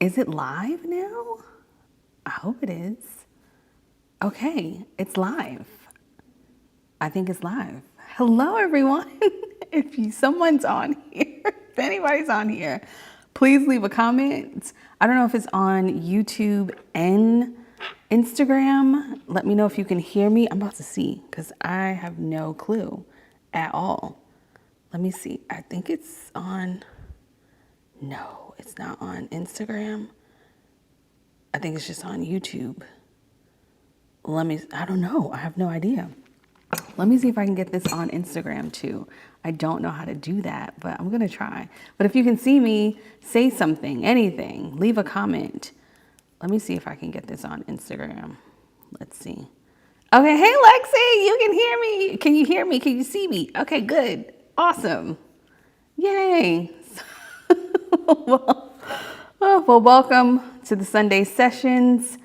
Is it live now? I hope it is. Okay, it's live. I think it's live. Hello, everyone. Someone's on here, if anybody's on here, please leave a comment. I don't know if it's on YouTube and Instagram. Let me know if you can hear me. I'm about to see because I have no clue at all. Let me see. I think it's on. No, it's not on Instagram. I think it's just on YouTube. I don't know. I have no idea. Let me see if I can get this on Instagram too. I don't know how to do that, but I'm gonna try. But if you can see me, say something, anything, leave a comment. Let me see if I can get this on Instagram. Let's see. Okay, hey Lexi, you can hear me. Can you hear me? Can you see me? Okay, good. Awesome. Yay. Well, welcome to the Sunday sessions.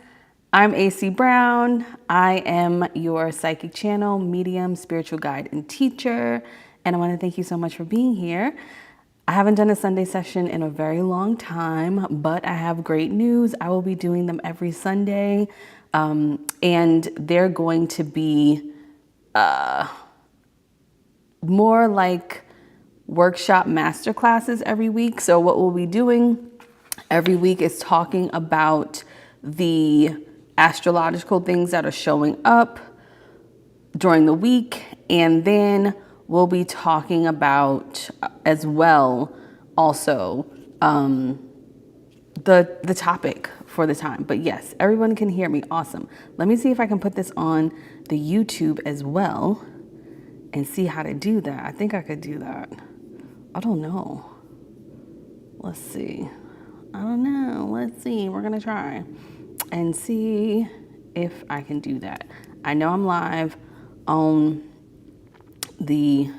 I'm Aycee Brown. I am your psychic channel, medium, spiritual guide, and teacher. And I want to thank you so much for being here. I haven't done a Sunday session in a very long time, but I have great news. I will be doing them every Sunday. And they're going to be more like workshop masterclasses every week. So what we'll be doing every week is talking about the astrological things that are showing up during the week. And then we'll be talking about as well also the topic for the time. But yes, everyone can hear me. Awesome. Let me see if I can put this on the YouTube as well and see how to do that. I think I could do that. I don't know. Let's see. I don't know. Let's see. We're going to try and see if I can do that. I know I'm live on the,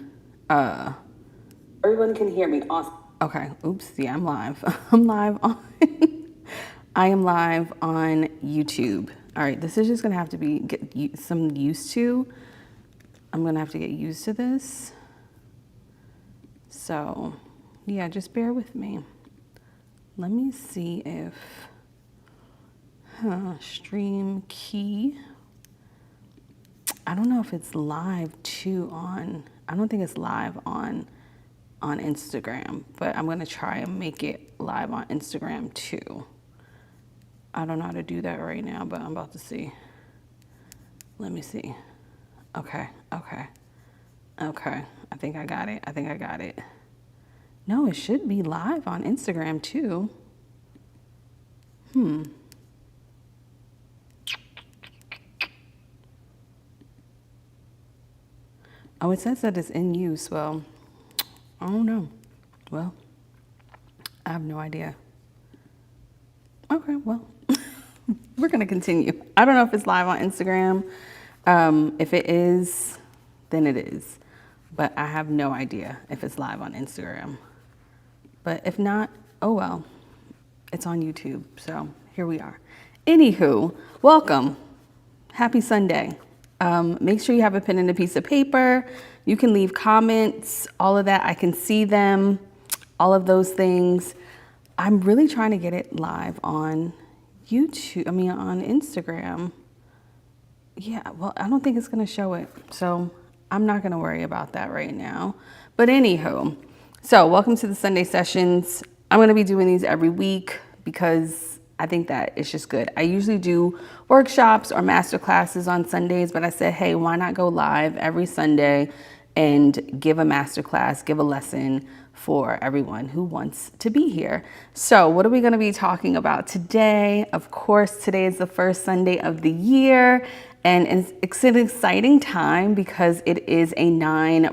everyone can hear me. Awesome. Okay. Oops. Yeah, I'm live. I'm live on, I am live on YouTube. All right. This is just going to have to be, get some used to. I'm going to have to get used to this. So yeah, just bear with me. Let me see if, stream key. I don't know if it's live too on, I don't think it's live on Instagram, but I'm gonna try and make it live on Instagram too. I don't know how to do that right now, but I'm about to see. Let me see. Okay. I think I got it. No, it should be live on Instagram too. Oh, it says that it's in use. Well, I don't know. Well, I have no idea. Okay, well, we're going to continue. I don't know if it's live on Instagram. If it is, then it is. But I have no idea if it's live on Instagram. But if not, oh well, it's on YouTube. So here we are. Anywho, welcome. Happy Sunday. Make sure you have a pen and a piece of paper. You can leave comments, all of that. I can see them, all of those things. I'm really trying to get it live on YouTube, on Instagram. Yeah, well, I don't think it's going to show it. So I'm not going to worry about that right now. But anywho, so welcome to the Sunday sessions. I'm going to be doing these every week because I think that it's just good. I usually do workshops or master classes on Sundays, but I said, hey, why not go live every Sunday and give a master class, give a lesson for everyone who wants to be here. So what are we going to be talking about today? Of course, today is the first Sunday of the year. And it's an exciting time because it is a 9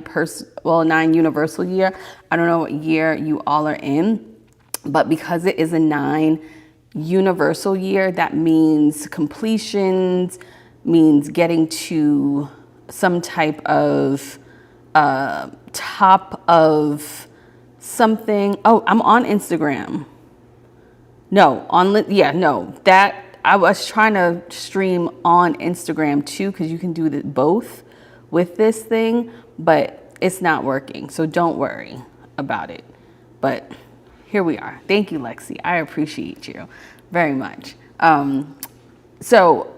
universal year. I don't know what year you all are in, but because it is a 9 universal year, that means completions, means getting to some type of top of something. Oh, I'm on Instagram. That I was trying to stream on Instagram too, because you can do both with this thing, but it's not working. So don't worry about it. But Here we are. Thank you, Lexi. I appreciate you very much. So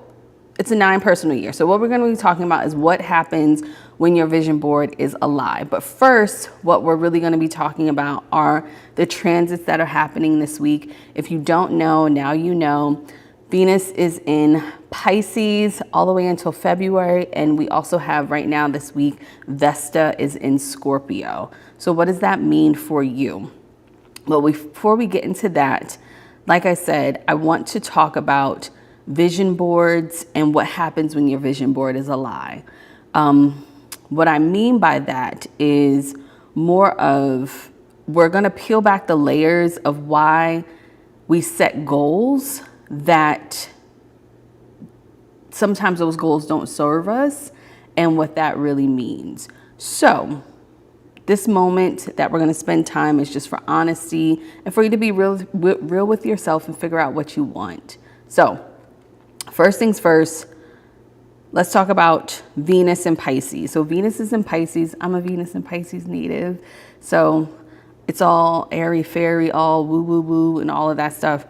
it's a 9 personal year. So what we're going to be talking about is what happens when your vision board is alive. But first, what we're really going to be talking about are the transits that are happening this week. If you don't know, now you know. Venus is in Pisces all the way until February. And we also have right now this week, Vesta is in Scorpio. So what does that mean for you? Well, before we get into that, like I said, I want to talk about vision boards and what happens when your vision board is a lie. What I mean by that is more of, we're going to peel back the layers of why we set goals that sometimes those goals don't serve us and what that really means. So this moment that we're going to spend time is just for honesty and for you to be real with yourself and figure out what you want. So first things first, let's talk about Venus and Pisces. So Venus is in Pisces. I'm a Venus and Pisces native. So it's all airy fairy, all woo woo woo and all of that stuff.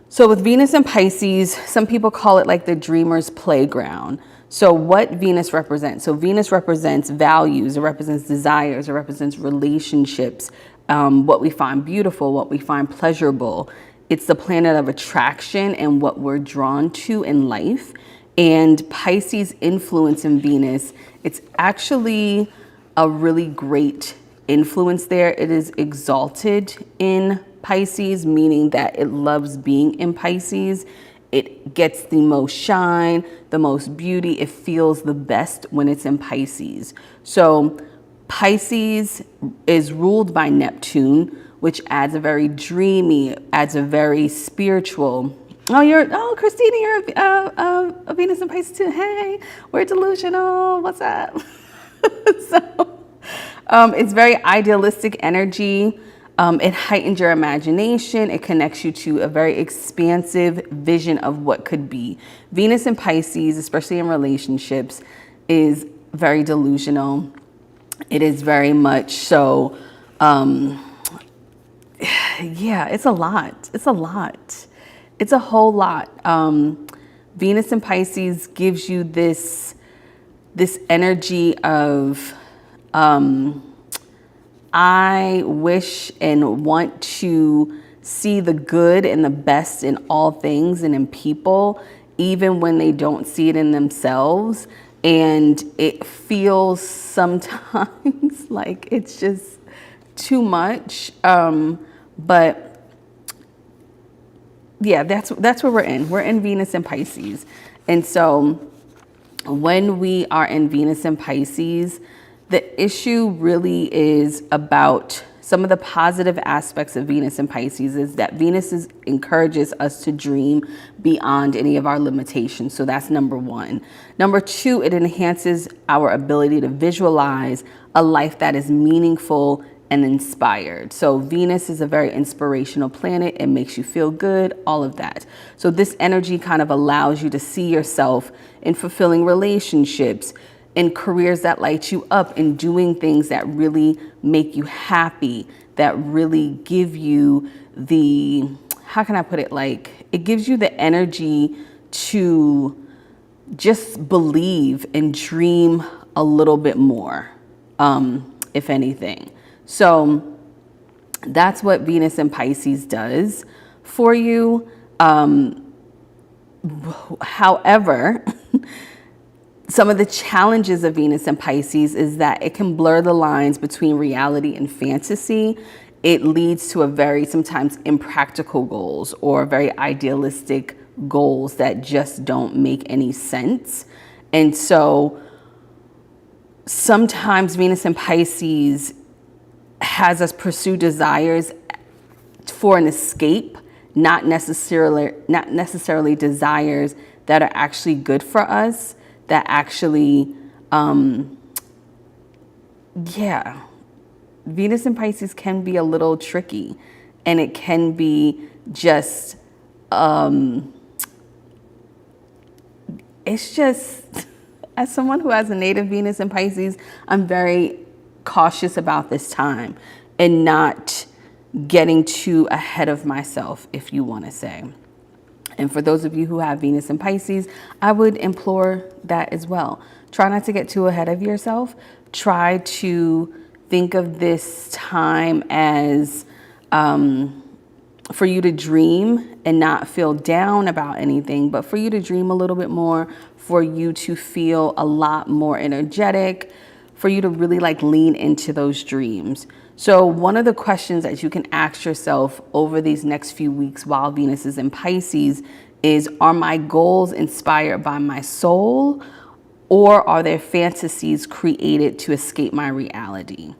So with Venus and Pisces, some people call it like the dreamer's playground. So what Venus represents? So Venus represents values, it represents desires, it represents relationships, what we find beautiful, what we find pleasurable. It's the planet of attraction and what we're drawn to in life. And Pisces influence in Venus, it's actually a really great influence there. It is exalted in Pisces, meaning that it loves being in Pisces. It gets the most shine, the most beauty. It feels the best when it's in Pisces. So Pisces is ruled by Neptune, which adds a very dreamy, adds a very spiritual. Christina, you're a Venus in Pisces too. Hey, we're delusional. What's up? So it's very idealistic energy. It heightens your imagination. It connects you to a very expansive vision of what could be. Venus in Pisces, especially in relationships, is very delusional. It is very much so, yeah, it's a lot. It's a lot. It's a whole lot. Venus in Pisces gives you this energy of, I wish and want to see the good and the best in all things and in people, even when they don't see it in themselves. And it feels sometimes like it's just too much. But yeah, that's where we're in. We're in Venus and Pisces. And so when we are in Venus and Pisces, the issue really is about some of the positive aspects of Venus and Pisces is that Venus encourages us to dream beyond any of our limitations. So that's number 1. Number 2, it enhances our ability to visualize a life that is meaningful and inspired. So Venus is a very inspirational planet. It makes you feel good, all of that. So this energy kind of allows you to see yourself in fulfilling relationships, in careers that light you up, in doing things that really make you happy, that really give you the, how can I put it? Like, it gives you the energy to just believe and dream a little bit more, if anything. So that's what Venus and Pisces does for you. However, some of the challenges of Venus and Pisces is that it can blur the lines between reality and fantasy. It leads to a very sometimes impractical goals or very idealistic goals that just don't make any sense. And so sometimes Venus and Pisces has us pursue desires for an escape, not necessarily desires that are actually good for us, that actually, Venus and Pisces can be a little tricky, and it can be just, it's just, as someone who has a native Venus in Pisces, I'm very cautious about this time and not getting too ahead of myself, if you want to say. And for those of you who have Venus in Pisces, I would implore that as well. Try not to get too ahead of yourself. Try to think of this time as for you to dream and not feel down about anything, but for you to dream a little bit more, for you to feel a lot more energetic, for you to really like lean into those dreams. So one of the questions that you can ask yourself over these next few weeks while Venus is in Pisces is, are my goals inspired by my soul, or are there fantasies created to escape my reality?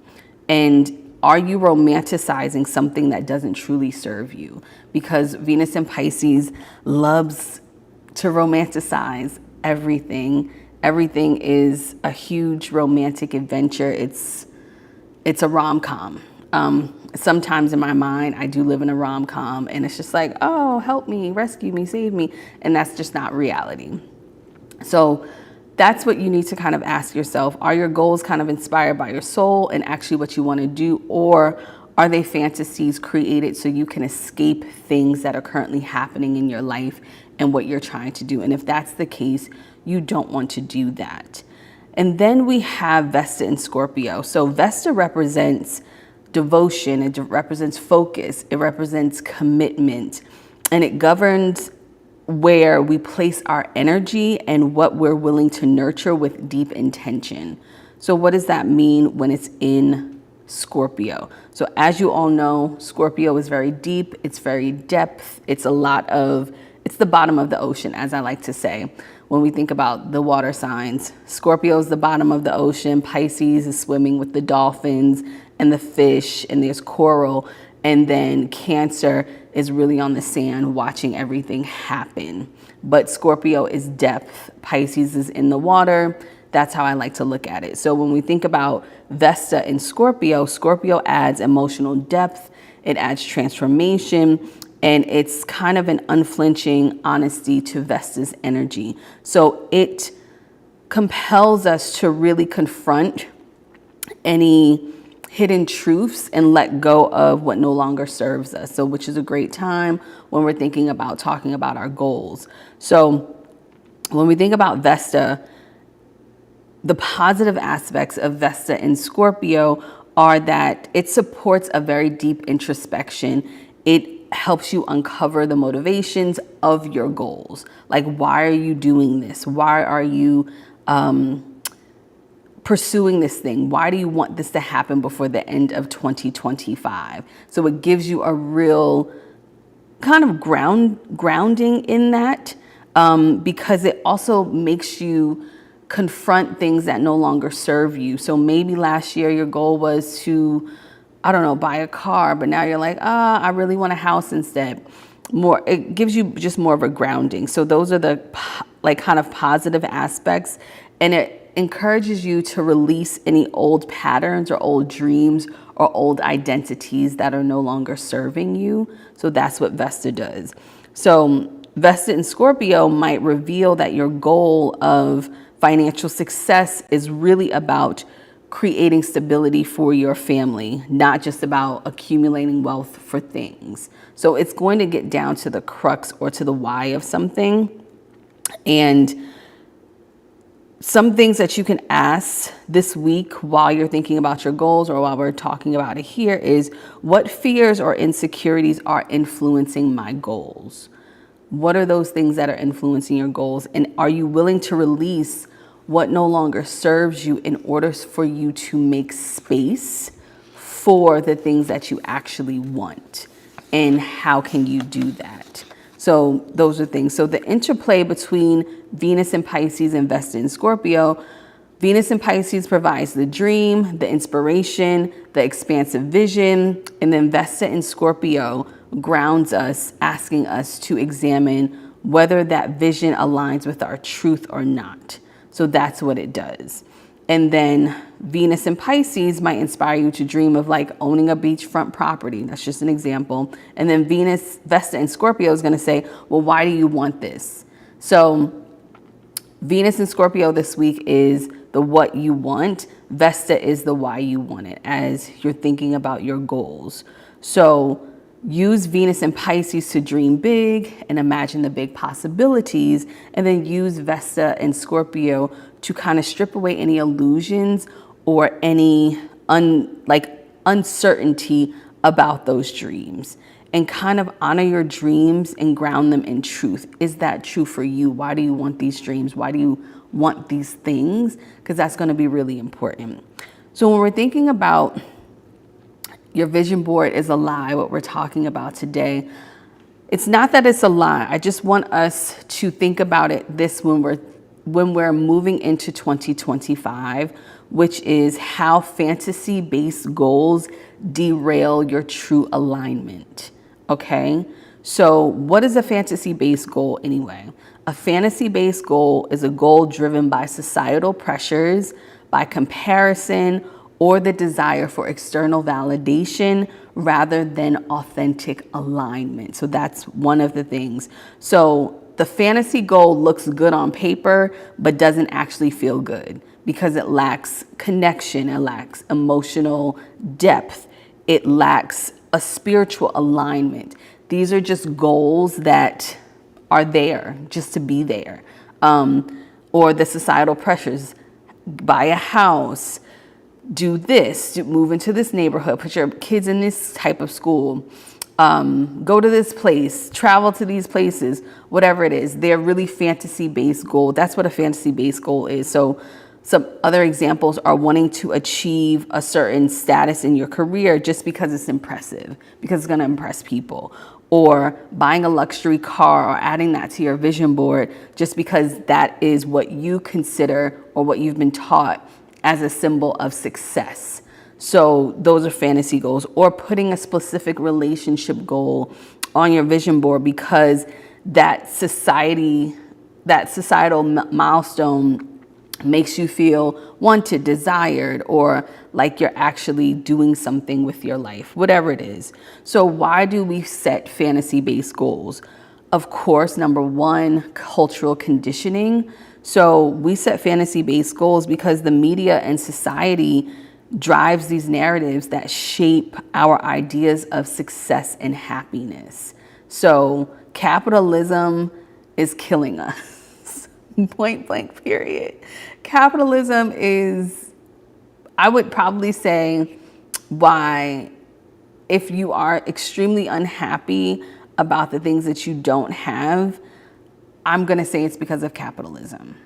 And are you romanticizing something that doesn't truly serve you? Because Venus in Pisces loves to romanticize everything. Everything is a huge romantic adventure. It's a rom-com. Sometimes in my mind, I do live in a rom-com, and it's just like, oh, help me, rescue me, save me. And that's just not reality. So that's what you need to kind of ask yourself. Are your goals kind of inspired by your soul and actually what you want to do? Or are they fantasies created so you can escape things that are currently happening in your life and what you're trying to do? And if that's the case, you don't want to do that. And then we have Vesta in Scorpio. So Vesta represents devotion. It represents focus. It represents commitment. And it governs where we place our energy and what we're willing to nurture with deep intention. So what does that mean when it's in Scorpio? So as you all know, Scorpio is very deep. It's very depth. It's the bottom of the ocean, as I like to say. When we think about the water signs, Scorpio is the bottom of the ocean. Pisces is swimming with the dolphins and the fish, and there's coral. And then Cancer is really on the sand watching everything happen. But Scorpio is depth. Pisces is in the water. That's how I like to look at it. So when we think about Vesta in Scorpio, Scorpio adds emotional depth. It adds transformation. And it's kind of an unflinching honesty to Vesta's energy. So it compels us to really confront any hidden truths and let go of what no longer serves us. So which is a great time when we're thinking about talking about our goals. So when we think about Vesta, the positive aspects of Vesta in Scorpio are that it supports a very deep introspection. It helps you uncover the motivations of your goals. Like, why are you doing this? Why are you pursuing this thing? Why do you want this to happen before the end of 2025? So it gives you a real kind of grounding in that, because it also makes you confront things that no longer serve you. So maybe last year your goal was to, I don't know, buy a car, but now you're like, I really want a house instead. It gives you just more of a grounding. So those are the like kind of positive aspects, and it encourages you to release any old patterns or old dreams or old identities that are no longer serving you. So that's what Vesta does. So Vesta in Scorpio might reveal that your goal of financial success is really about creating stability for your family, not just about accumulating wealth for things. So it's going to get down to the crux or to the why of something. And some things that you can ask this week while you're thinking about your goals or while we're talking about it here is, what fears or insecurities are influencing my goals? What are those things that are influencing your goals? And are you willing to release what no longer serves you in order for you to make space for the things that you actually want? And how can you do that? So those are things. So the interplay between Venus in Pisces and Vesta in Scorpio, Venus in Pisces provides the dream, the inspiration, the expansive vision, and then Vesta in Scorpio grounds us, asking us to examine whether that vision aligns with our truth or not. So that's what it does. And then Venus in Pisces might inspire you to dream of like owning a beachfront property. That's just an example. And then Vesta in Scorpio is going to say, well, why do you want this? So Venus in Scorpio this week is the what you want. Vesta is the why you want it as you're thinking about your goals. So use Venus and Pisces to dream big and imagine the big possibilities, and then use Vesta and Scorpio to kind of strip away any illusions or any uncertainty about those dreams, and kind of honor your dreams and ground them in truth. Is that true for you? Why do you want these dreams? Why do you want these things? Because that's going to be really important. So when we're thinking about your vision board is a lie, what we're talking about today, it's not that it's a lie. I just want us to think about it when we're moving into 2025, which is how fantasy-based goals derail your true alignment. Okay? So what is a fantasy-based goal anyway? A fantasy-based goal is a goal driven by societal pressures, by comparison, or the desire for external validation rather than authentic alignment. So that's one of the things. So the fantasy goal looks good on paper, but doesn't actually feel good because it lacks connection, it lacks emotional depth, it lacks a spiritual alignment. These are just goals that are there just to be there. Or the societal pressures, buy a house, do this, move into this neighborhood, put your kids in this type of school, go to this place, travel to these places, whatever it is. They're really fantasy-based goals. That's what a fantasy-based goal is. So some other examples are wanting to achieve a certain status in your career just because it's impressive, because it's going to impress people. Or buying a luxury car or adding that to your vision board just because that is what you consider or what you've been taught as a symbol of success. So those are fantasy goals. Or putting a specific relationship goal on your vision board because that societal milestone makes you feel wanted, desired, or like you're actually doing something with your life, whatever it is. So why do we set fantasy-based goals? Of course, number one, cultural conditioning. So we set fantasy-based goals because the media and society drives these narratives that shape our ideas of success and happiness. So capitalism is killing us. Point blank, period. Capitalism is, I would probably say, why, if you are extremely unhappy about the things that you don't have, I'm going to say it's because of capitalism.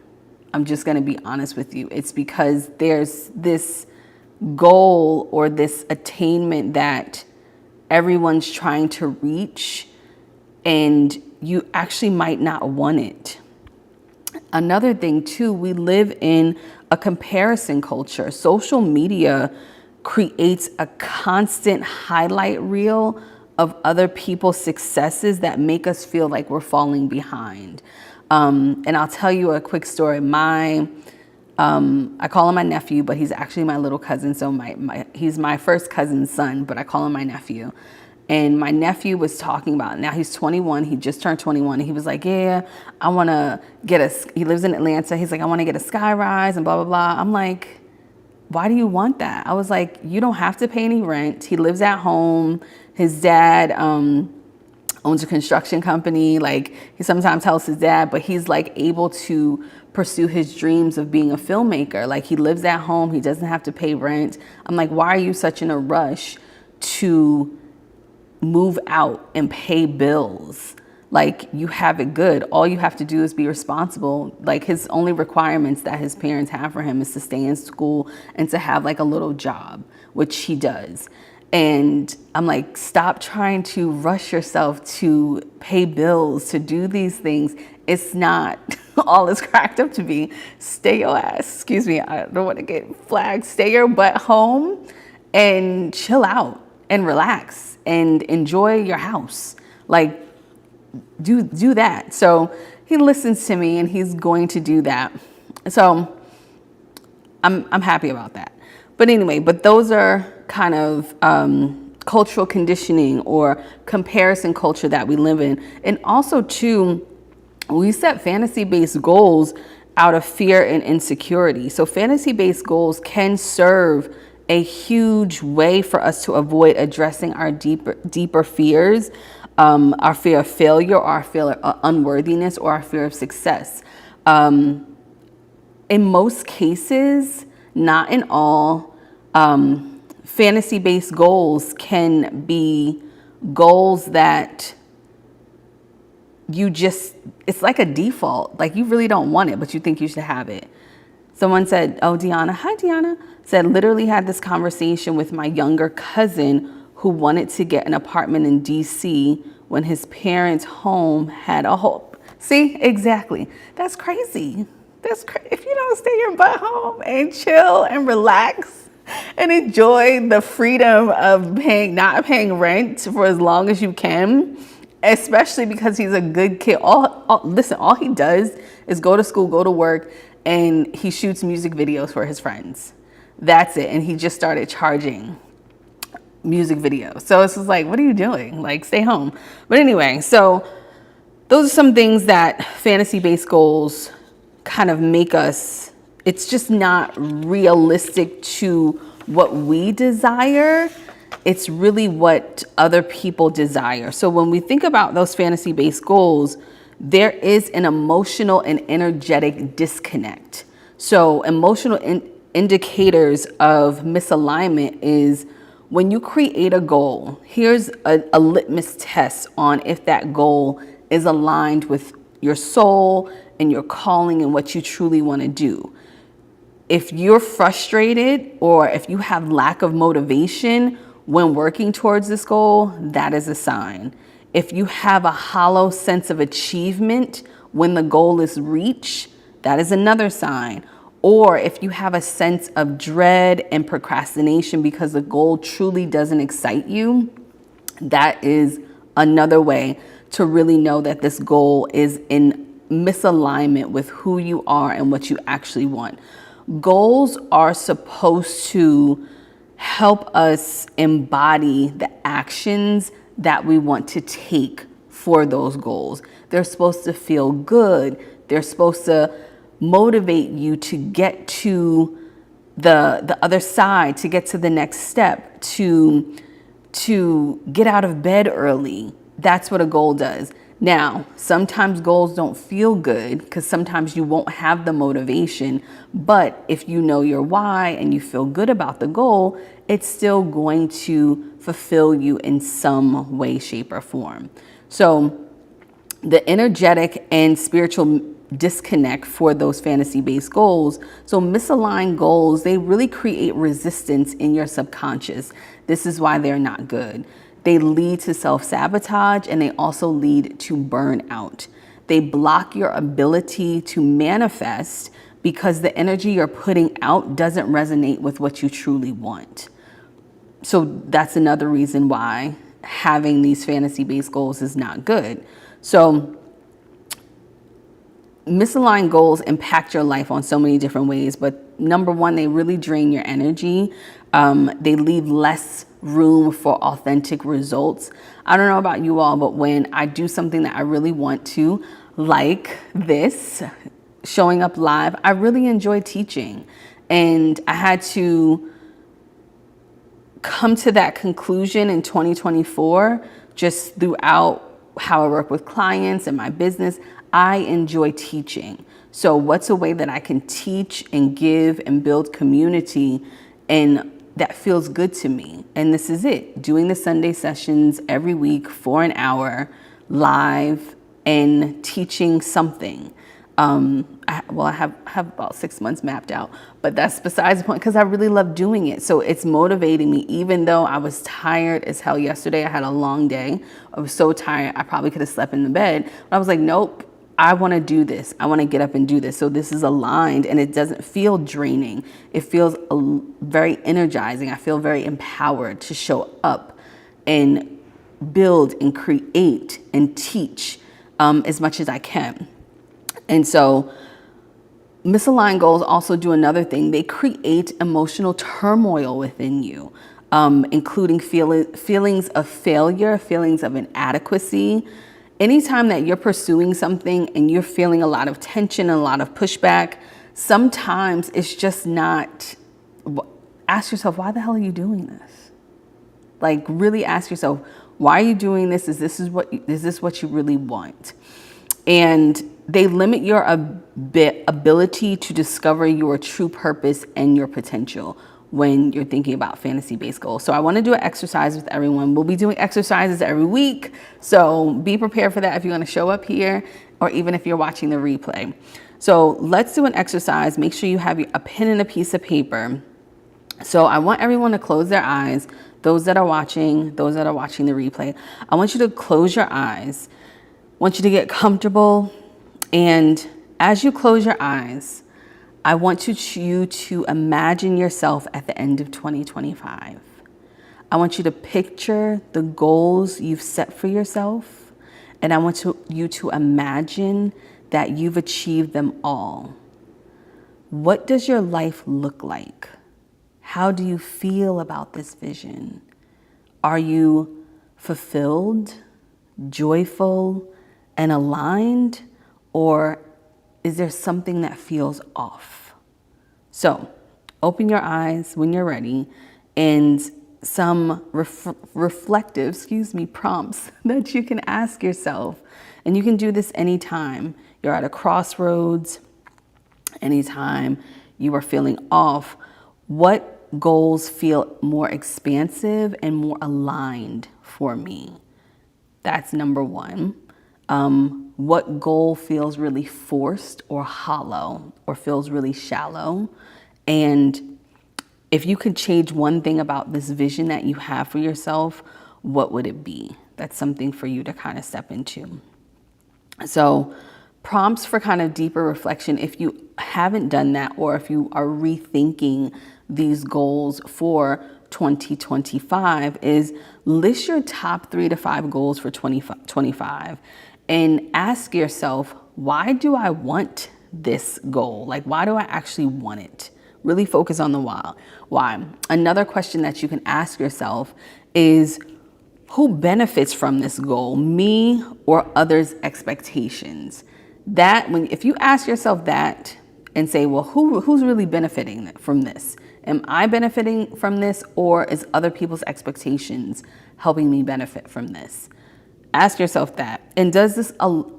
I'm just going to be honest with you. It's because there's this goal or this attainment that everyone's trying to reach, and you actually might not want it. Another thing too, we live in a comparison culture. Social media creates a constant highlight reel of other people's successes that make us feel like we're falling behind. And I'll tell you a quick story. I call him my nephew, but he's actually my little cousin. So he's my first cousin's son, but I call him my nephew. And my nephew was talking about, now he's 21, he just turned 21. And he was like, yeah, I want to he lives in Atlanta. He's like, I want to get a sky rise and blah, blah, blah. I'm like, why do you want that? I was like, you don't have to pay any rent. He lives at home. His dad owns a construction company. Like, he sometimes helps his dad, but he's like able to pursue his dreams of being a filmmaker. Like, he lives at home. He doesn't have to pay rent. I'm like, why are you such in a rush to move out and pay bills? Like, you have it good. All you have to do is be responsible. Like, his only requirements that his parents have for him is to stay in school and to have like a little job, which he does. And I'm like, stop trying to rush yourself to pay bills, to do these things. It's not all it's cracked up to be. Stay your ass, excuse me, I don't want to get flagged. Stay your butt home and chill out and relax and enjoy your house. Like, do that. So he listens to me and he's going to do that. So I'm happy about that. But anyway, those are kind of cultural conditioning or comparison culture that we live in. And also too, we set fantasy-based goals out of fear and insecurity. So fantasy-based goals can serve a huge way for us to avoid addressing our deeper fears, our fear of failure, or our fear of unworthiness, or our fear of success. In most cases, not in all, fantasy-based goals can be goals that it's like a default. Like, you really don't want it, but you think you should have it. Someone said, oh, Deanna, hi, Deanna, said, literally had this conversation with my younger cousin who wanted to get an apartment in DC when his parents' home had a hole. See, exactly. That's crazy. If you don't stay your butt home and chill and relax and enjoy the freedom of not paying rent for as long as you can, especially because he's a good kid. Listen, all he does is go to school, go to work, and he shoots music videos for his friends. That's it. And he just started charging music videos. So it's just like, what are you doing? Like, stay home. But anyway, so those are some things that fantasy-based goals kind of make us, it's just not realistic to what we desire. It's really what other people desire. So when we think about those fantasy-based goals, there is an emotional and energetic disconnect. So emotional indicators of misalignment is when you create a goal, here's a litmus test on if that goal is aligned with your soul and your calling and what you truly want to do. If you're frustrated or if you have lack of motivation when working towards this goal, that is a sign. If you have a hollow sense of achievement when the goal is reached, that is another sign. Or if you have a sense of dread and procrastination because the goal truly doesn't excite you, that is another way to really know that this goal is in misalignment with who you are and what you actually want. Goals are supposed to help us embody the actions that we want to take for those goals. They're supposed to feel good. They're supposed to motivate you to get to the other side, to get to the next step, to get out of bed early. That's what a goal does. Now, sometimes goals don't feel good because sometimes you won't have the motivation, but if you know your why and you feel good about the goal, it's still going to fulfill you in some way, shape, or form. So the energetic and spiritual disconnect for those fantasy-based goals. So misaligned goals, they really create resistance in your subconscious. This is why they're not good. They lead to self-sabotage and they also lead to burnout. They block your ability to manifest because the energy you're putting out doesn't resonate with what you truly want. So that's another reason why having these fantasy-based goals is not good. So misaligned goals impact your life on so many different ways, but number one, they really drain your energy. They leave less room for authentic results. I don't know about you all, but when I do something that I really want to, like this, showing up live, I really enjoy teaching. And I had to come to that conclusion in 2024, just throughout how I work with clients and my business. I enjoy teaching. So what's a way that I can teach and give and build community and that feels good to me? And this is it, doing the Sunday sessions every week for an hour live and teaching something. I have about 6 months mapped out, but that's besides the point because I really love doing it. So it's motivating me, even though I was tired as hell yesterday. I had a long day. I was so tired. I probably could have slept in the bed. But I was like, nope, I want to do this. I want to get up and do this. So this is aligned and it doesn't feel draining. It feels very energizing. I feel very empowered to show up and build and create and teach as much as I can. And so misaligned goals also do another thing. They create emotional turmoil within you, including feelings of failure, feelings of inadequacy. Anytime that you're pursuing something and you're feeling a lot of tension and a lot of pushback, sometimes it's just not, ask yourself, why the hell are you doing this? Like, really ask yourself, why are you doing this? Is this what you really want? And they limit your ability to discover your true purpose and your potential when you're thinking about fantasy-based goals. So I want to do an exercise with everyone. We'll be doing exercises every week. So be prepared for that if you're going to show up here, or even if you're watching the replay. So let's do an exercise. Make sure you have a pen and a piece of paper. So I want everyone to close their eyes. Those that are watching the replay, I want you to close your eyes. I want you to get comfortable. And as you close your eyes, I want you to imagine yourself at the end of 2025. I want you to picture the goals you've set for yourself. And I want you to imagine that you've achieved them all. What does your life look like? How do you feel about this vision? Are you fulfilled, joyful, and aligned? Or is there something that feels off? So open your eyes when you're ready, and some reflective, prompts that you can ask yourself. And you can do this anytime you're at a crossroads, anytime you are feeling off. What goals feel more expansive and more aligned for me? That's number one. What goal feels really forced or hollow or feels really shallow? And if you could change one thing about this vision that you have for yourself, what would it be? That's something for you to kind of step into. So prompts for kind of deeper reflection, if you haven't done that, or if you are rethinking these goals for 2025, is list your top 3 to 5 goals for 2025 and ask yourself, why do I want this goal? Like, why do I actually want it? Really focus on the why. Another question that you can ask yourself is, who benefits from this goal, me or others' expectations? If you ask yourself that and say, well, who's really benefiting from this? Am I benefiting from this, or is other people's expectations helping me benefit from this? Ask yourself that. And does this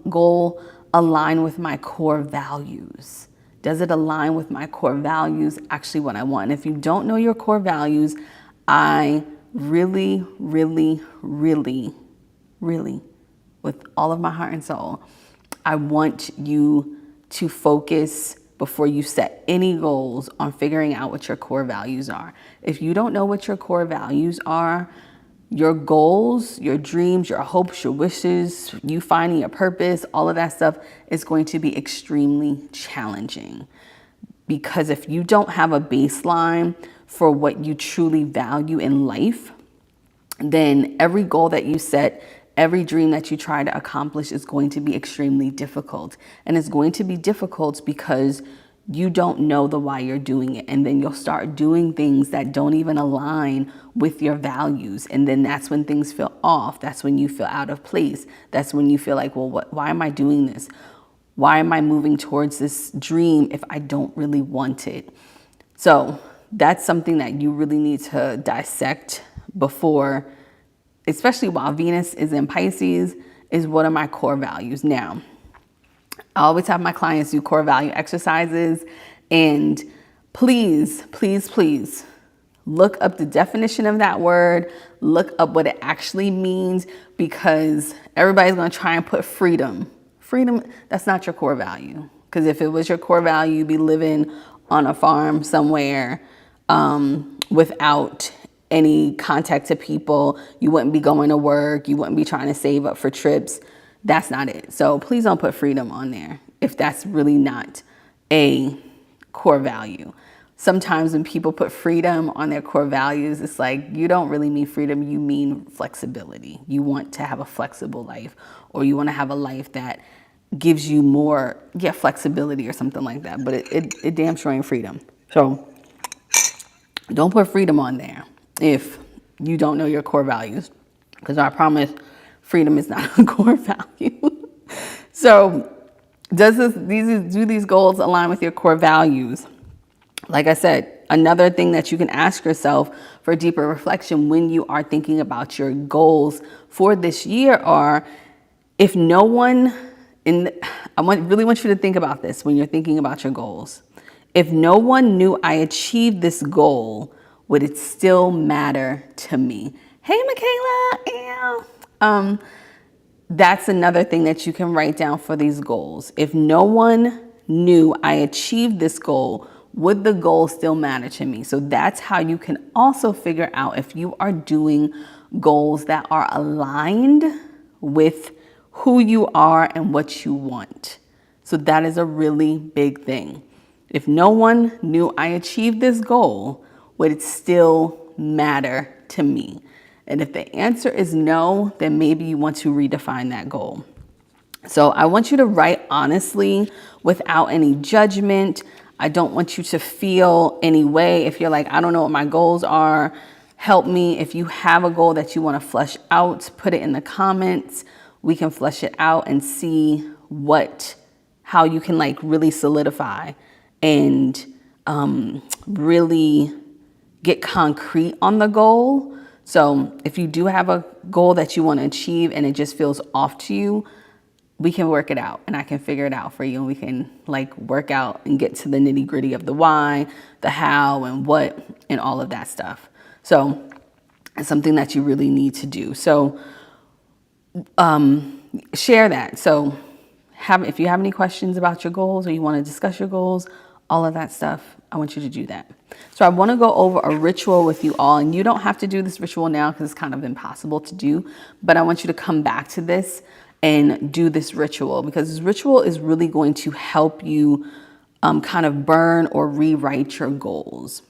goal align with my core values? Does it align with my core values, actually what I want? And if you don't know your core values, I really, really, really, really, with all of my heart and soul, I want you to focus before you set any goals on figuring out what your core values are. If you don't know what your core values are, your goals, your dreams, your hopes, your wishes, you finding your purpose, all of that stuff is going to be extremely challenging. Because if you don't have a baseline for what you truly value in life, then every goal that you set, every dream that you try to accomplish is going to be extremely difficult. And it's going to be difficult because you don't know the why you're doing it. And then you'll start doing things that don't even align with your values. And then that's when things feel off. That's when you feel out of place. That's when you feel like, well, why am I doing this? Why am I moving towards this dream if I don't really want it? So that's something that you really need to dissect before, especially while Venus is in Pisces, is what are my core values? Now, I always have my clients do core value exercises, and please, please, please look up the definition of that word, look up what it actually means, because everybody's going to try and put freedom. Freedom, that's not your core value. Because if it was your core value, you'd be living on a farm somewhere without any contact to people. You wouldn't be going to work. You wouldn't be trying to save up for trips. That's not it. So please don't put freedom on there if that's really not a core value. Sometimes when people put freedom on their core values, it's like, you don't really mean freedom, you mean flexibility. You want to have a flexible life, or you want to have a life that gives you more, flexibility or something like that. But it damn sure ain't freedom. So don't put freedom on there if you don't know your core values, because I promise freedom is not a core value. So do these goals align with your core values? Like I said, another thing that you can ask yourself for deeper reflection when you are thinking about your goals for this year are, if no one really want you to think about this when you're thinking about your goals. If no one knew I achieved this goal, would it still matter to me? Hey, Michaela. That's another thing that you can write down for these goals. If no one knew I achieved this goal, would the goal still matter to me? So that's how you can also figure out if you are doing goals that are aligned with who you are and what you want. So that is a really big thing. If no one knew I achieved this goal, would it still matter to me? And if the answer is no, then maybe you want to redefine that goal. So I want you to write honestly without any judgment. I don't want you to feel any way. If you're like, I don't know what my goals are, help me. If you have a goal that you want to flesh out, put it in the comments. We can flesh it out and see how you can like really solidify and really get concrete on the goal. So if you do have a goal that you want to achieve and it just feels off to you, we can work it out and I can figure it out for you. And we can like work out and get to the nitty gritty of the why, the how and what, and all of that stuff. So it's something that you really need to do. So share that. So if you have any questions about your goals or you want to discuss your goals, all of that stuff, I want you to do that. So I want to go over a ritual with you all, and you don't have to do this ritual now because it's kind of impossible to do, but I want you to come back to this and do this ritual because this ritual is really going to help you kind of burn or rewrite your goals.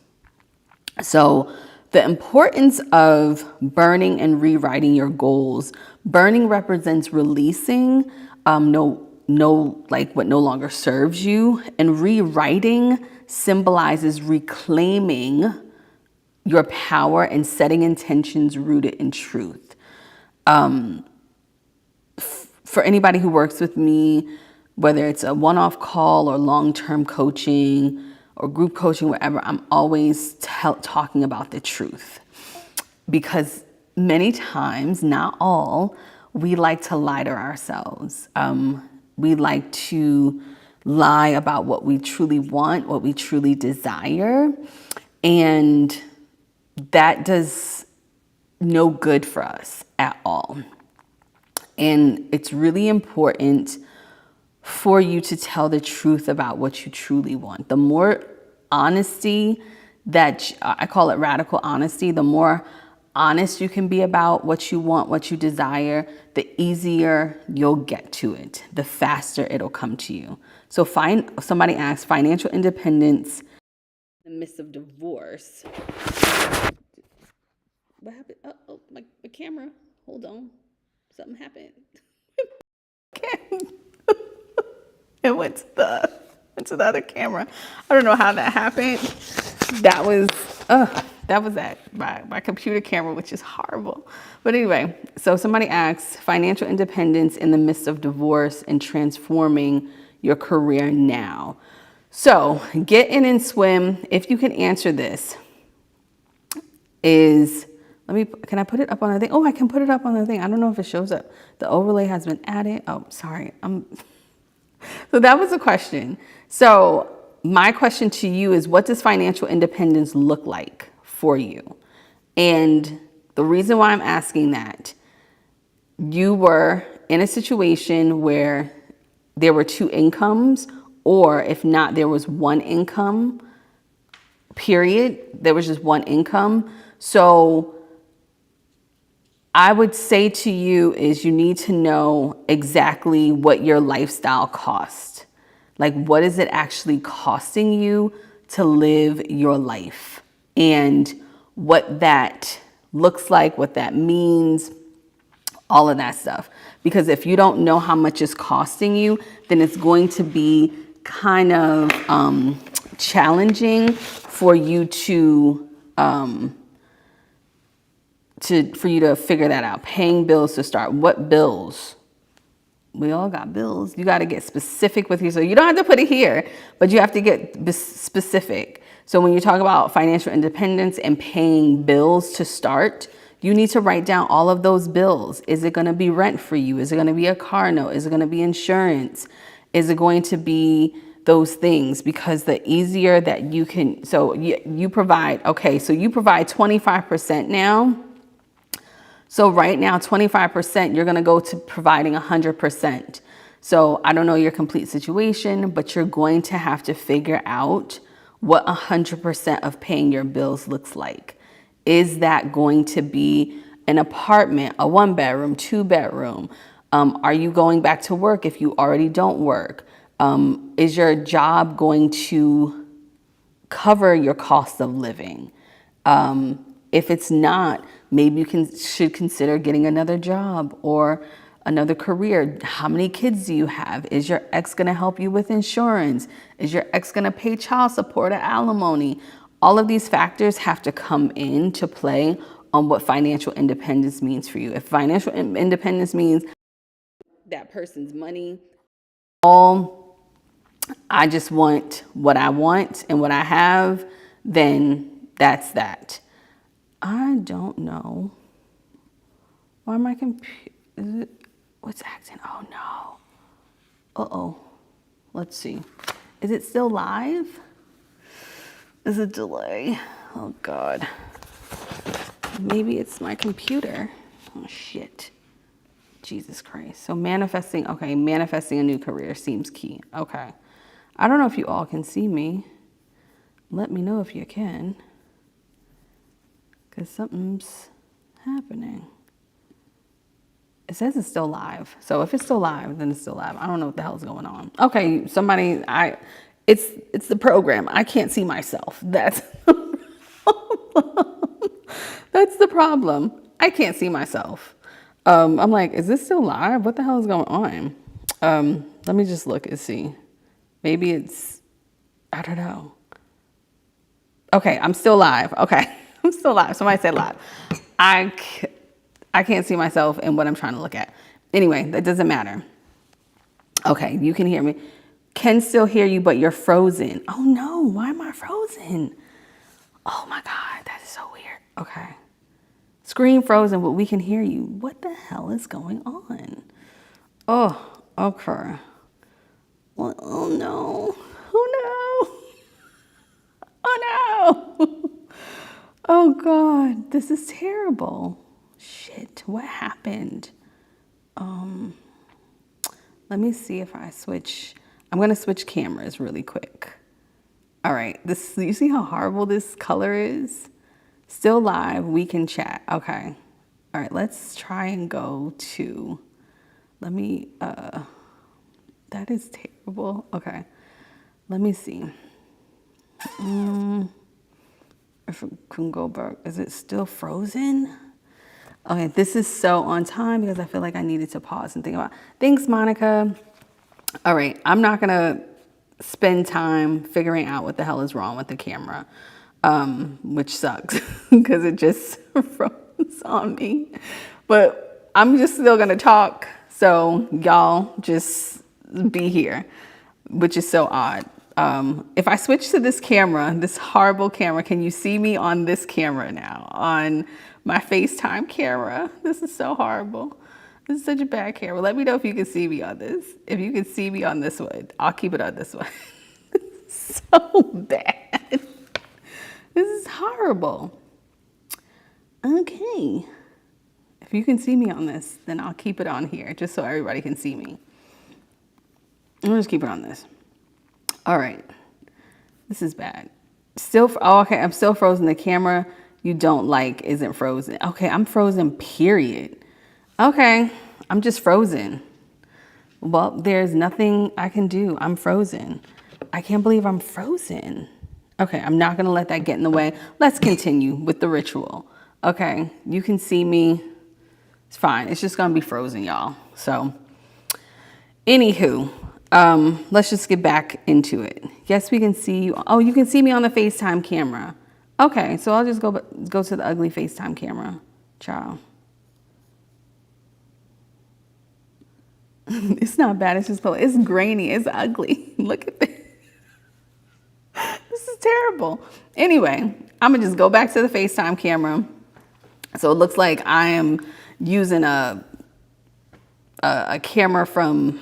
So the importance of burning and rewriting your goals. Burning represents releasing like what no longer serves you, and rewriting symbolizes reclaiming your power and setting intentions rooted in truth. For anybody who works with me, whether it's a one-off call or long-term coaching or group coaching, whatever, I'm always talking about the truth, because many times, not all, we like to lie to ourselves. We like to lie about what we truly want, what we truly desire, and that does no good for us at all. And it's really important for you to tell the truth about what you truly want. The more honesty I call it radical honesty, the more honest you can be about what you want, what you desire, the easier you'll get to it, the faster it'll come to you. So somebody asked, financial independence in the midst of divorce. What happened? Oh, my camera. Hold on. Something happened. It went to the other camera. I don't know how that happened. That was my computer camera, which is horrible. But anyway, so somebody asks, financial independence in the midst of divorce and transforming your career now. So get in and swim. If you can answer this, can I put it up on the thing? Oh, I can put it up on the thing. I don't know if it shows up. The overlay has been added. Oh, sorry. So that was a question. So my question to you is, what does financial independence look like for you? And the reason why I'm asking that, you were in a situation where there were two incomes, or if not, there was one income, period. There was just one income. So I would say to you is you need to know exactly what your lifestyle costs. Like, what is it actually costing you to live your life? And what that looks like, what that means, all of that stuff. Because if you don't know how much it's costing you, then it's going to be kind of challenging for you to figure that out. Paying bills to start. What bills? We all got bills. You got to get specific with you. So you don't have to put it here, but you have to get specific. So when you talk about financial independence and paying bills to start, you need to write down all of those bills. Is it going to be rent for you? Is it going to be a car note? Is it going to be insurance? Is it going to be those things? Because the easier that you can, so you provide, okay, so you provide 25% now. So right now, 25%, you're going to go to providing 100%. So I don't know your complete situation, but you're going to have to figure out what 100% of paying your bills looks like. Is that going to be an apartment, a 1-bedroom, 2-bedroom? Are you going back to work if you already don't work? Is your job going to cover your cost of living? If it's not, maybe you should consider getting another job or another career. How many kids do you have? Is your ex going to help you with insurance? Is your ex going to pay child support or alimony? All of these factors have to come into play on what financial independence means for you. If financial independence means that person's money, all I just want what I want and what I have, then that's that. I don't know why my computer, what's acting? Oh no. Uh-oh. Let's see. Is it still live? Is it delay? Oh God. Maybe it's my computer. Oh shit. Jesus Christ. So manifesting, okay, manifesting a new career seems key. Okay. I don't know if you all can see me. Let me know if you can. Because something's happening. It says it's still live. So if it's still live, then it's still live. I don't know what the hell's going on. Okay, somebody, it's the program. I can't see myself. That's that's the problem. I can't see myself. I'm like, is this still live? What the hell is going on? Let me just look and see. Maybe it's, I don't know. Okay, I'm still live. Okay, I'm still live. Somebody said live. I can't see myself and what I'm trying to look at. Anyway, that doesn't matter. Okay, you can hear me. Can still hear you, but you're frozen. Oh no, why am I frozen? Oh my God, that is so weird. Okay. Screen frozen, but we can hear you. What the hell is going on? Oh, okay. Well, oh no. Oh no. Oh no. Oh God, this is terrible. Shit, what happened? Let me see if I switch. I'm gonna switch cameras really quick. All right, you see how horrible this color is? Still live, we can chat. Okay. All right, let's try and go to, let me, that is terrible. Okay, let me see. If it can go back, is it still frozen? Okay, this is so on time because I feel like I needed to pause and think about. Thanks, Monica. All right, I'm not gonna spend time figuring out what the hell is wrong with the camera, which sucks because it just froze on me. But I'm just still gonna talk, so y'all just be here, which is so odd. If I switch to this camera, this horrible camera, can you see me on this camera now? On my FaceTime camera. This is so horrible. This is such a bad camera. Let me know if you can see me on this. If you can see me on this one, I'll keep it on this one. So bad. This is horrible. Okay. If you can see me on this, then I'll keep it on here just so everybody can see me. I'll just keep it on this. All right. This is bad. Still, oh, okay, I'm still frozen. The camera you don't like isn't frozen. Okay, I'm frozen, period. Okay, I'm just frozen. Well, there's nothing I can do. I'm frozen. I can't believe I'm frozen. Okay, I'm not gonna let that get in the way. Let's continue with the ritual. Okay, you can see me. It's fine. It's just gonna be frozen, y'all. So, anywho, let's just get back into it. Yes, we can see you. Oh, you can see me on the FaceTime camera. Okay, so I'll just go to the ugly FaceTime camera. Ciao. It's not bad. It's just it's grainy. It's ugly. Look at this. This is terrible. Anyway, I'm gonna just go back to the FaceTime camera. So it looks like I am using a camera from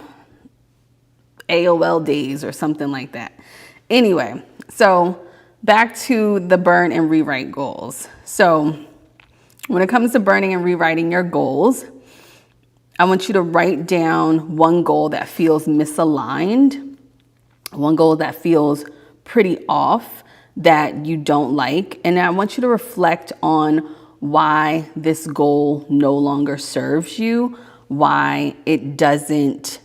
AOL days or something like that. Anyway, so back to the burn and rewrite goals. So when it comes to burning and rewriting your goals, I want you to write down one goal that feels misaligned, one goal that feels pretty off, that you don't like. And I want you to reflect on why this goal no longer serves you, why it doesn't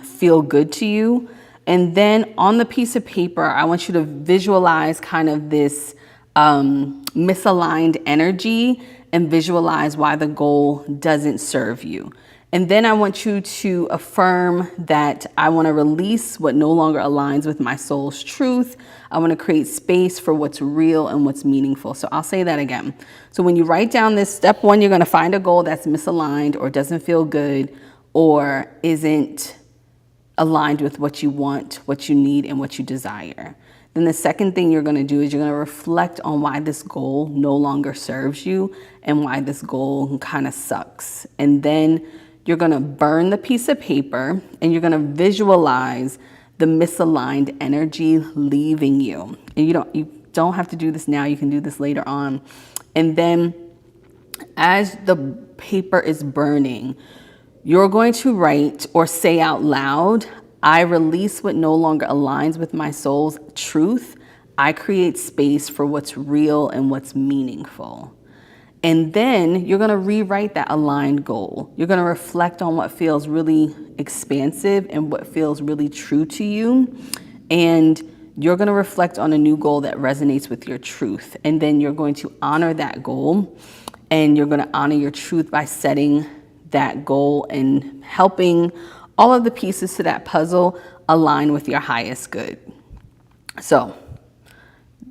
feel good to you. And then on the piece of paper, I want you to visualize kind of this misaligned energy and visualize why the goal doesn't serve you. And then I want you to affirm that I want to release what no longer aligns with my soul's truth. I want to create space for what's real and what's meaningful. So I'll say that again. So when you write down this, step one, you're going to find a goal that's misaligned or doesn't feel good or isn't aligned with what you want, what you need, and what you desire. Then the second thing you're going to do is you're going to reflect on why this goal no longer serves you and why this goal kind of sucks. And then you're going to burn the piece of paper and you're going to visualize the misaligned energy leaving you. And you don't have to do this now. You can do this later on. And then as the paper is burning, you're going to write or say out loud, I release what no longer aligns with my soul's truth. I create space for what's real and what's meaningful. And then you're going to rewrite that aligned goal. You're going to reflect on what feels really expansive and what feels really true to you. And you're going to reflect on a new goal that resonates with your truth. And then you're going to honor that goal. And you're going to honor your truth by setting that goal and helping all of the pieces to that puzzle align with your highest good. So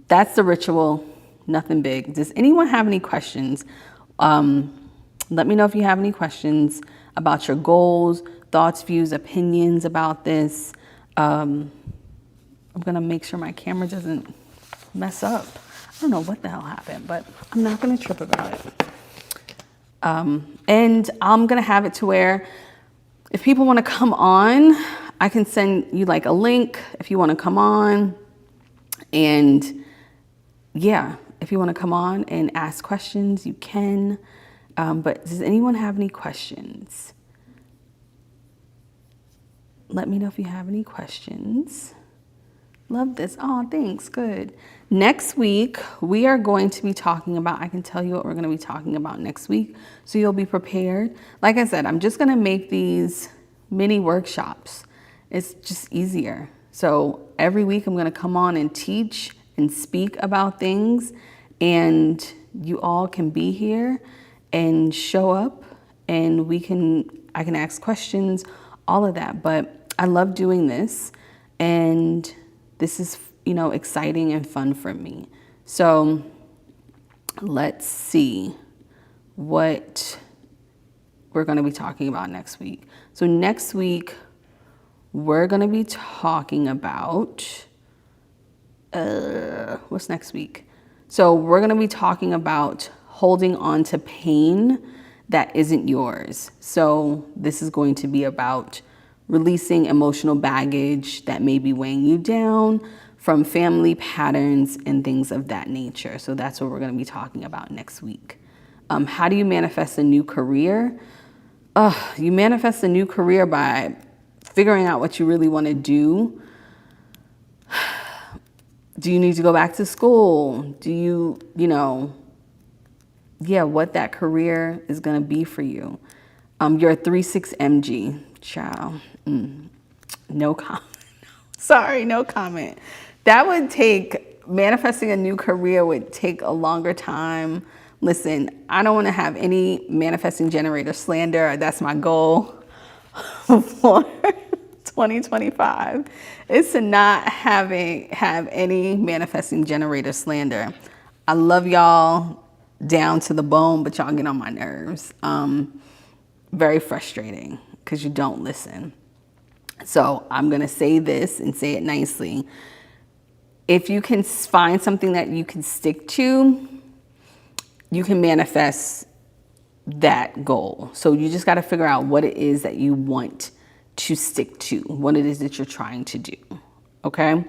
that's the ritual. Nothing big. Does anyone have any questions? Let me know if you have any questions about your goals, thoughts, views, opinions about this. I'm going to make sure my camera doesn't mess up. I don't know what the hell happened, but I'm not going to trip about it. And I'm going to have it to where if people want to come on, I can send you like a link if you want to come on. And yeah, if you want to come on and ask questions, you can. But does anyone have any questions? Let me know if you have any questions. Love this. Oh, thanks. Good. Next week, we are going to be talking about, I can tell you what we're going to be talking about next week, so you'll be prepared. Like I said, I'm just going to make these mini workshops. It's just easier. So every week I'm going to come on and teach and speak about things, and you all can be here and show up, and I can ask questions, all of that. But I love doing this, and this is, exciting and fun for me. So let's see what we're going to be talking about next week. So next week, we're going to be talking about, what's next week? So we're going to be talking about holding on to pain that isn't yours. So this is going to be about releasing emotional baggage that may be weighing you down from family patterns and things of that nature. So that's what we're going to be talking about next week. How do you manifest a new career? You manifest a new career by figuring out what you really want to do. Do you need to go back to school? Do you, what that career is going to be for you. You're a 3-6 MG, child. No comment. Sorry, no comment. That would take, manifesting a new career would take a longer time. Listen, I don't want to have any manifesting generator slander. That's my goal for 2025, is to not have any manifesting generator slander. I love y'all down to the bone, but y'all get on my nerves. Very frustrating because you don't listen. So I'm going to say this and say it nicely. if you can find something that you can stick to, you can manifest that goal. So you just got to figure out what it is that you want to stick to, what it is that you're trying to do. Okay.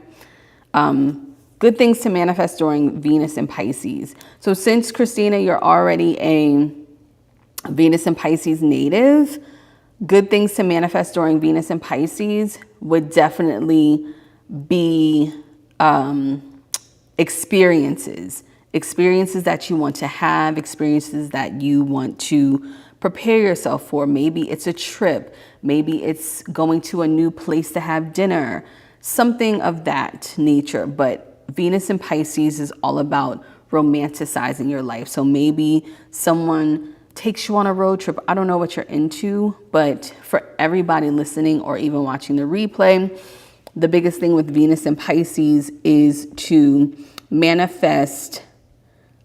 Good things to manifest during Venus and Pisces. So since Christina, you're already a Venus and Pisces native, good things to manifest during Venus and Pisces would definitely be experiences that you want to have, experiences that you want to prepare yourself for. Maybe it's a trip, maybe it's going to a new place to have dinner, something of that nature. But Venus and Pisces is all about romanticizing your life. So maybe someone takes you on a road trip. I don't know what you're into, but for everybody listening or even watching the replay, the biggest thing with Venus and Pisces is to manifest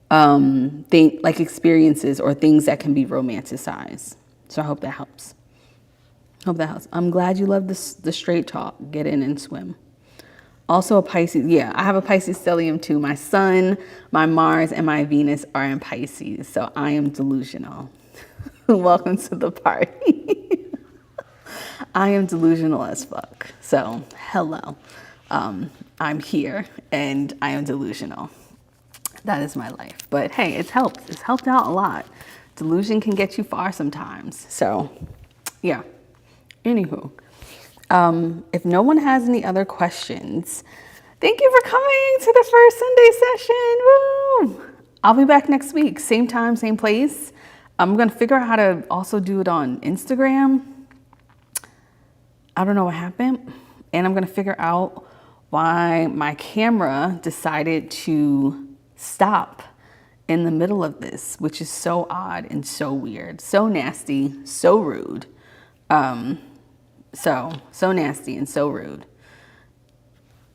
like experiences or things that can be romanticized. So I hope that helps. I'm glad you love the straight talk. Get in and swim. Also a Pisces. Yeah, I have a Pisces stellium too. My Sun, my Mars, and my Venus are in Pisces. So I am delusional. Welcome to the party. I am delusional as fuck. So hello. I'm here and I am delusional. That is my life. But hey, it's helped. It's helped out a lot. Delusion can get you far sometimes. So yeah. Anywho. If no one has any other questions, thank you for coming to the first Sunday session. Woo! I'll be back next week. Same time, same place. I'm going to figure out how to also do it on Instagram. I don't know what happened. And I'm going to figure out why my camera decided to stop in the middle of this, which is so odd and so weird, so nasty, so rude. So nasty and so rude.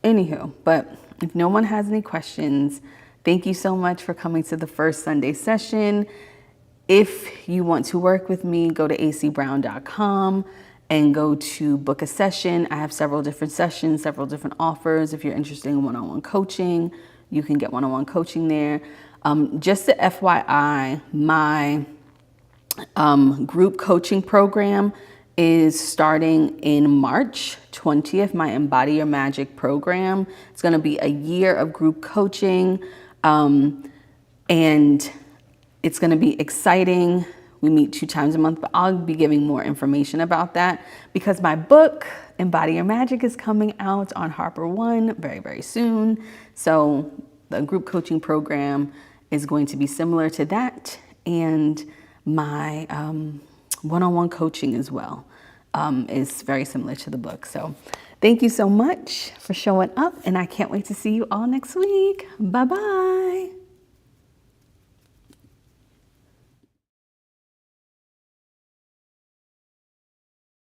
Anywho, but if no one has any questions, thank you so much for coming to the first Sunday session. If you want to work with me, go to ayceebrown.com and go to book a session. I have several different sessions, several different offers. If you're interested in one-on-one coaching, you can get one-on-one coaching there. Just the FYI, my group coaching program is starting in March 20th, my Embody Your Magic program. It's going to be a year of group coaching, and it's going to be exciting. We meet 2 times a month, but I'll be giving more information about that because my book, Embody Your Magic, is coming out on Harper One very, very soon. So the group coaching program is going to be similar to that, and my one-on-one coaching as well is very similar to the book. So thank you so much for showing up, and I can't wait to see you all next week. Bye-bye.